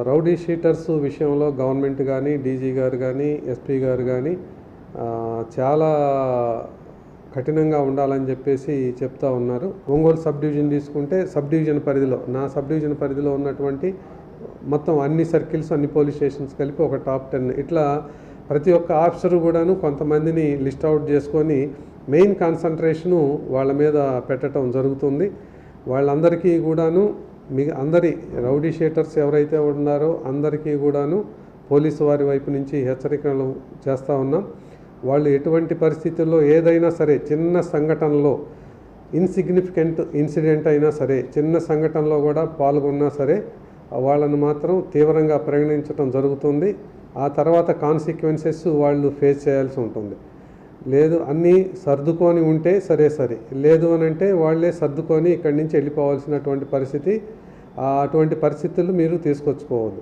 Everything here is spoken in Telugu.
రౌడీ షీటర్స్ విషయంలో గవర్నమెంట్ కానీ, డీజీ గారు కానీ, ఎస్పీ గారు కానీ చాలా కఠినంగా ఉండాలని చెప్పేసి చెప్తా ఉన్నారు. ఒంగోలు సబ్ డివిజన్ తీసుకుంటే సబ్ డివిజన్ పరిధిలో, నా సబ్ డివిజన్ పరిధిలో ఉన్నటువంటి మొత్తం అన్ని సర్కిల్స్, అన్ని పోలీస్ స్టేషన్స్ కలిపి ఒక టాప్ 10 ఇట్లా ప్రతి ఒక్క ఆఫీసరు కూడాను కొంతమందిని లిస్ట్ అవుట్ చేసుకొని మెయిన్ కాన్సన్ట్రేషను వాళ్ళ మీద పెట్టడం జరుగుతుంది. వాళ్ళందరికీ కూడాను అందరి రౌడీ షీటర్స్ ఎవరైతే ఉన్నారో అందరికీ కూడాను పోలీసు వారి వైపు నుంచి హెచ్చరికలు చేస్తూ ఉన్నాం. వాళ్ళు ఎటువంటి పరిస్థితుల్లో ఏదైనా సరే చిన్న సంఘటనలో, ఇన్సిగ్నిఫికెంట్ ఇన్సిడెంట్ అయినా సరే, చిన్న సంఘటనలో కూడా పాల్గొన్నా సరే వాళ్ళను మాత్రం తీవ్రంగా పరిగణించడం జరుగుతుంది. ఆ తర్వాత కాన్సిక్వెన్సెస్ వాళ్ళు ఫేస్ చేయాల్సి ఉంటుంది. లేదు అన్నీ సర్దుకొని ఉంటే సరే, లేదు అని అంటే వాళ్ళే సర్దుకొని ఇక్కడి నుంచి వెళ్ళిపోవాల్సినటువంటి పరిస్థితి. అటువంటి పరిస్థితులు మీరు తీసుకొచ్చుకోవద్దు.